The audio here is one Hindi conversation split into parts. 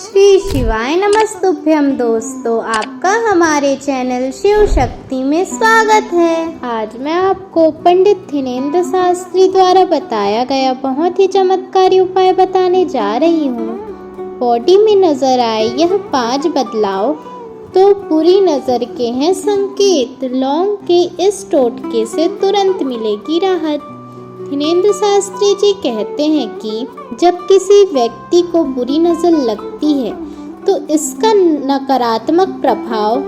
श्री शिवाय नमस्तुभ्यम दोस्तों, आपका हमारे चैनल शिव शक्ति में स्वागत है। आज मैं आपको पंडित थिनेंद्र शास्त्री द्वारा बताया गया बहुत ही चमत्कारी उपाय बताने जा रही हूँ। बॉडी में नजर आए यह 5 बदलाव तो बुरी नजर के हैं संकेत। लौंग के इस टोटके से तुरंत मिलेगी राहत। थिनेंद्र शास्त्री जी कहते हैं कि जब किसी व्यक्ति को बुरी नजर लगती है तो इसका नकारात्मक प्रभाव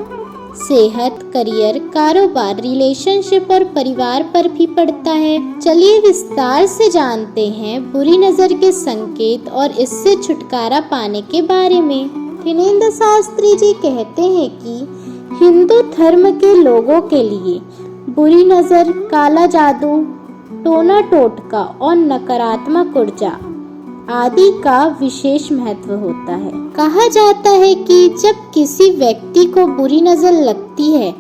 सेहत, करियर, कारोबार, रिलेशनशिप और परिवार पर भी पड़ता है। चलिए विस्तार से जानते हैं बुरी नजर के संकेत और इससे छुटकारा पाने के बारे में। थिनेंद्र शास्त्री जी कहते हैं कि हिंदू धर्म के लोगों के लिए बुरी नजर, काला जादू, टोना टोटका और नकारात्मक ऊर्जा आदि का विशेष महत्व होता है। कहा जाता है कि जब किसी व्यक्ति को बुरी नजर लगती है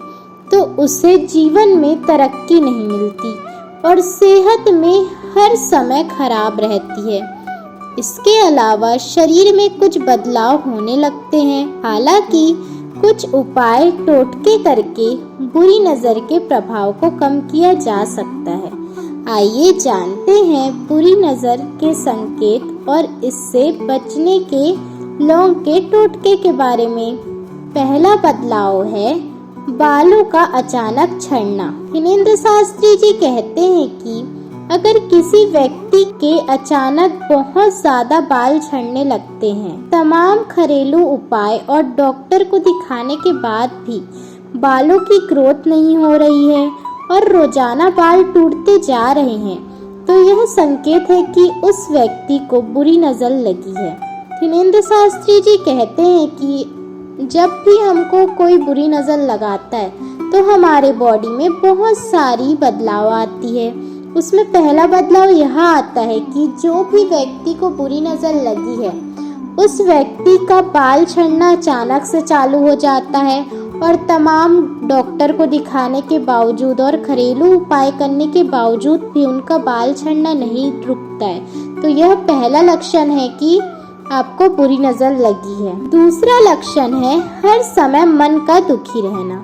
तो उसे जीवन में तरक्की नहीं मिलती और सेहत में हर समय खराब रहती है। इसके अलावा शरीर में कुछ बदलाव होने लगते हैं। हालांकि कुछ उपाय टोटके करके बुरी नजर के प्रभाव को कम किया जा सकता है। आइए जानते हैं बुरी नजर के संकेत और इससे बचने के लौंग के टोटके के बारे में। पहला बदलाव है बालों का अचानक झड़ना। थिनेंद्र शास्त्री जी कहते हैं कि अगर किसी व्यक्ति के अचानक बहुत ज्यादा बाल झड़ने लगते हैं, तमाम घरेलू उपाय और डॉक्टर को दिखाने के बाद भी बालों की ग्रोथ नहीं हो रही है और रोजाना बाल टूटते जा रहे हैं, तो यह संकेत है कि उस व्यक्ति को बुरी नजर लगी है। थिनेंद्र शास्त्री जी कहते हैं कि जब भी हमको कोई बुरी नजर लगाता है तो हमारे बॉडी में बहुत सारी बदलाव आती है। उसमें पहला बदलाव यह आता है कि जो भी व्यक्ति को बुरी नजर लगी है उस व्यक्ति का बाल झड़ना अचानक से चालू हो जाता है और तमाम डॉक्टर को दिखाने के बावजूद और घरेलू उपाय करने के बावजूद भी उनका बाल झड़ना नहीं रुकता है। तो यह पहला लक्षण है कि आपको बुरी नजर लगी है। दूसरा लक्षण है हर समय मन का दुखी रहना।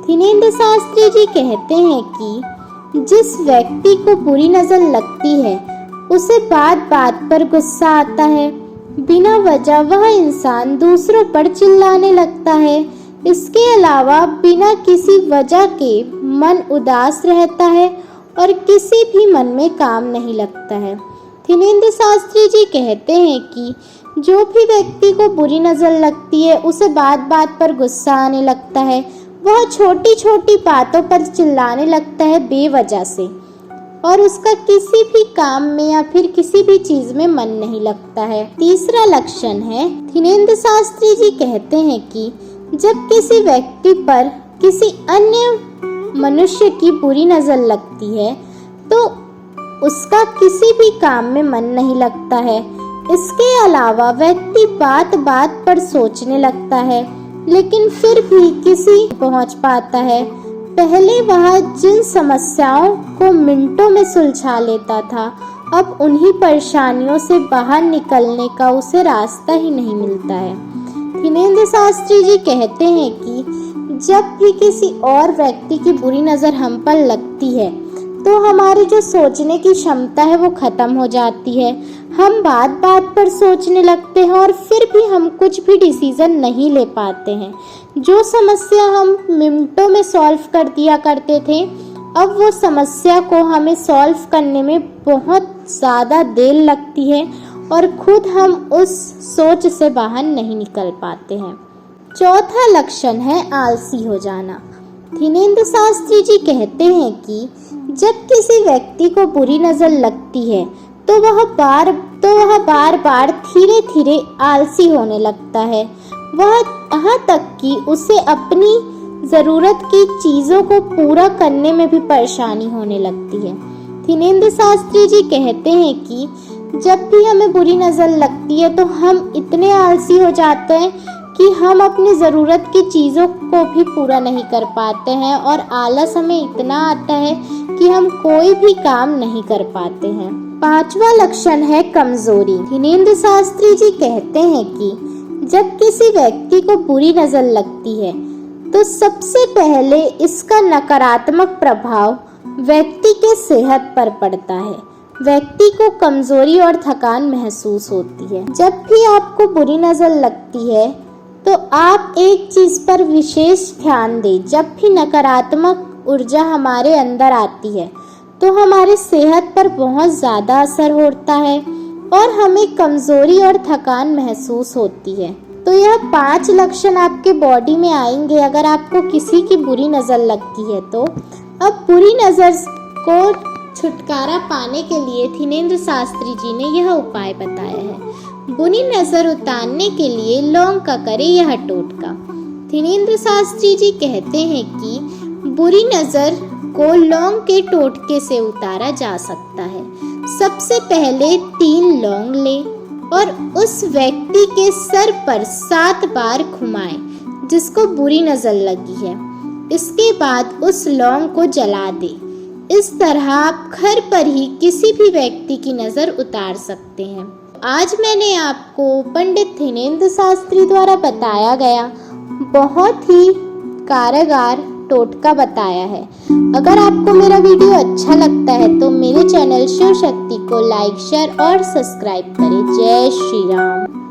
थिनेंद्र शास्त्री जी कहते हैं कि जिस व्यक्ति को बुरी नजर लगती है उसे बात बात पर गुस्सा आता है। बिना वजह वह इंसान दूसरों पर चिल्लाने लगता है। इसके अलावा बिना किसी वजह के मन उदास रहता है और किसी भी मन में काम नहीं लगता है। थिनेंद्र शास्त्री जी कहते हैं कि जो भी व्यक्ति को बुरी नजर लगती है उसे बात बात पर गुस्सा आने लगता है। वह छोटी छोटी बातों पर चिल्लाने लगता है बेवजह से और उसका किसी भी काम में या फिर किसी भी चीज में मन नहीं लगता है। तीसरा लक्षण है थिनेंद्र शास्त्री जी कहते हैं कि जब किसी व्यक्ति पर किसी अन्य मनुष्य की बुरी नजर लगती है तो उसका किसी भी काम में मन नहीं लगता है। इसके अलावा व्यक्ति बात बात पर सोचने लगता है लेकिन फिर भी किसी पहुंच पाता है। पहले वह जिन समस्याओं को मिनटों में सुलझा लेता था, अब उन्हीं परेशानियों से बाहर निकलने का उसे रास्ता ही नहीं मिलता है। थिनेंद्र शास्त्री जी कहते हैं कि जब भी किसी और व्यक्ति की बुरी नजर हम पर लगती है तो हमारी जो सोचने की क्षमता है वो खत्म हो जाती है। हम बात बात पर सोचने लगते हैं और फिर भी हम कुछ भी डिसीजन नहीं ले पाते हैं। जो समस्या हम मिनटों में सॉल्व कर दिया करते थे, अब वो समस्या को हमें सॉल्व करने में बहुत ज़्यादा देर लगती है और खुद हम उस सोच से बाहर नहीं निकल पाते हैं। चौथा लक्षण है आलसी हो जाना। थिनेंद्र शास्त्री जी कहते हैं कि जब किसी व्यक्ति को बुरी नजर लगती है तो वह बार बार धीरे धीरे आलसी होने लगता है। वह यहाँ तक कि उसे अपनी ज़रूरत की चीज़ों को पूरा करने में भी परेशानी होने लगती है। थिनेंद्र शास्त्री जी कहते हैं कि जब भी हमें बुरी नज़र लगती है तो हम इतने आलसी हो जाते हैं कि हम अपनी ज़रूरत की चीज़ों को भी पूरा नहीं कर पाते हैं और आलस हमें इतना आता है कि हम कोई भी काम नहीं कर पाते हैं। 5वां लक्षण है कमजोरी। थिनेंद्र शास्त्री जी कहते हैं कि जब किसी व्यक्ति को बुरी नजर लगती है तो सबसे पहले इसका नकारात्मक प्रभाव व्यक्ति के सेहत पर पड़ता है। व्यक्ति को कमजोरी और थकान महसूस होती है। जब भी आपको बुरी नजर लगती है तो आप एक चीज पर विशेष ध्यान दें। जब भी नकारात्मक ऊर्जा हमारे अंदर आती है तो हमारे सेहत पर बहुत ज़्यादा असर होता है और हमें कमजोरी और थकान महसूस होती है। तो यह 5 लक्षण आपके बॉडी में आएंगे अगर आपको किसी की बुरी नज़र लगती है तो। अब बुरी नज़र को छुटकारा पाने के लिए थिनेंद्र शास्त्री जी ने यह उपाय बताया है। बुरी नज़र उतारने के लिए लौंग का करें यह टोटका। थिनेंद्र शास्त्री जी कहते हैं कि बुरी नज़र को लौंग के टोटके से उतारा जा सकता है। सबसे पहले 3 लौंग लें और उस व्यक्ति के सर पर 7 बार घुमाएं जिसको बुरी नज़र लगी है। इसके बाद उस लौंग को जला दें। इस तरह आप घर पर ही किसी भी व्यक्ति की नज़र उतार सकते हैं। आज मैंने आपको पंडित थिनेंद्र शास्त्री द्वारा बताया गया बहुत ही कारगर टोटका बताया है। अगर आपको मेरा वीडियो अच्छा लगता है तो मेरे चैनल शिव शक्ति को लाइक, शेयर और सब्सक्राइब करें। जय श्री राम।